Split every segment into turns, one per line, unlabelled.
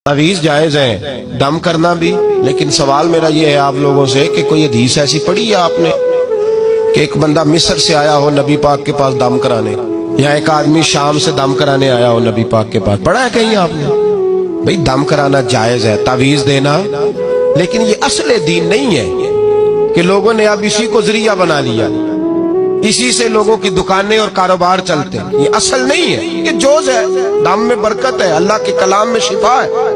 तावीज़ जायज है, दम करना भी, लेकिन सवाल मेरा ये है आप लोगों से कि कोई हदीस ऐसी पढ़ी है आपने कि एक बंदा मिस्र से आया हो नबी पाक के पास दम कराने, या एक आदमी शाम से दम कराने आया हो नबी पाक के पास? पढ़ा है कहीं आपने? भाई दम कराना जायज है, तावीज़ देना, लेकिन ये असल दीन नहीं है कि लोगों ने अब इसी को जरिया बना लिया, इसी से लोगों की दुकानें और कारोबार चलते हैं। ये असल नहीं है, ये जोज है। दम में बरकत है, अल्लाह के कलाम में शिफा है।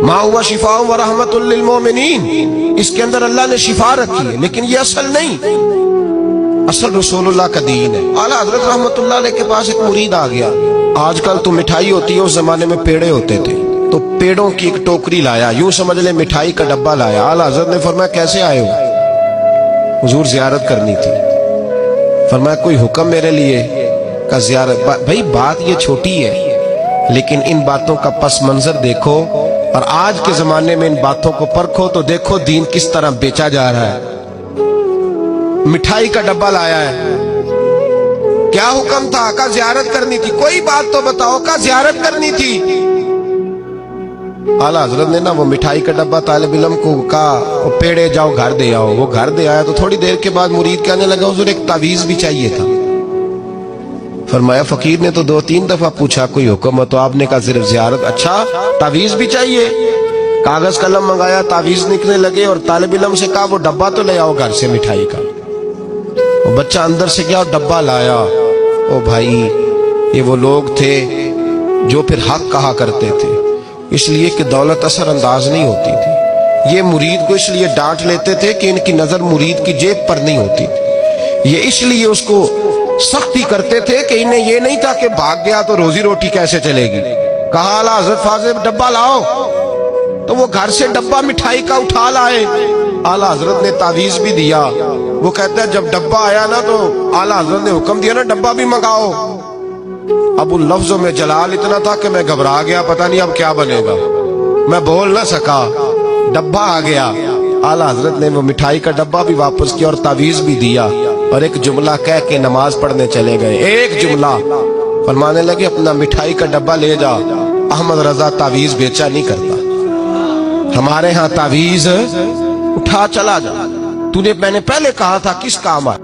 मा हुआ शिफा व रहमतुल लिल मोमिनीन, इसके अंदर अल्लाह ने शिफा रखी है, लेकिन ये असल नहीं। असल रसूलुल्लाह का दीन है। आला हजरत रहमतुल्लाह अलैह के पास एक मुरीद आ गया। आजकल तो मिठाई होती है, उस जमाने में पेड़े होते थे, तो पेड़ों की एक टोकरी लाया, यूं समझ ले मिठाई का डब्बा लाया। आला हजरत ने फरमाया कैसे आए हो? हुजूर जियारत करनी थी। फरमाया कोई हुक्म मेरे लिए? का जियारत। भाई बात ये छोटी है, लेकिन इन बातों का पस मंजर देखो और आज के जमाने में इन बातों को परखो तो देखो दीन किस तरह बेचा जा रहा है। मिठाई का डब्बा लाया है, क्या हुक्म था? का जियारत करनी थी। कोई बात तो बताओ, का जियारत करनी थी। आला हजरत ने ना वो मिठाई का डब्बा तालिब इल्म को कहा पेड़े जाओ घर दे आओ। वो घर दे आया तो थोड़ी देर के बाद मुरीद कहने लगा हुजूर एक तावीज़ भी चाहिए था। फरमाया फकीर ने तो 2-3 दफा पूछा कोई हुक्म है, तो आपने कहा सिर्फ जियारत। अच्छा तावीज़ भी चाहिए? कागज कलम मंगाया, तावीज़ लिखने लगे और तालिब इल्म से कहा वो डब्बा तो ले आओ घर से मिठाई का। वो बच्चा अंदर से गया और डब्बा लाया। ओ भाई ये वो लोग थे जो फिर हक कहा करते थे, इसलिए कि दौलत असर अंदाज नहीं होती थी। ये मुरीद को इसलिए डांट लेते थे कि इनकी नजर मुरीद की जेब पर नहीं होती थी। ये इसलिए उसको सख्ती करते थे कि इन्हें ये नहीं था कि भाग गया तो रोजी रोटी कैसे चलेगी। कहा आला हजरत फाजिल डब्बा लाओ, तो वो घर से डब्बा मिठाई का उठा लाए। आला हजरत ने तावीज़ भी दिया। वो कहता है जब डब्बा आया ना तो आला हजरत ने हुक्म दिया ना डब्बा भी मंगाओ। अब उन लफ्जों में जलाल इतना था कि मैं घबरा गया, पता नहीं अब क्या बनेगा। मैं बोल ना सका, डब्बा आ गया। आला हजरत ने वो मिठाई का डब्बा भी वापस किया और तावीज़ भी दिया और एक जुमला कह के नमाज पढ़ने चले गए। एक जुमला फरमाने लगे अपना मिठाई का डब्बा ले जा, अहमद रजा तावीज़ बेचा नहीं करता, हमारे यहाँ तावीज़ उठा चला जा। तूने मैंने पहले कहा था किस काम आया।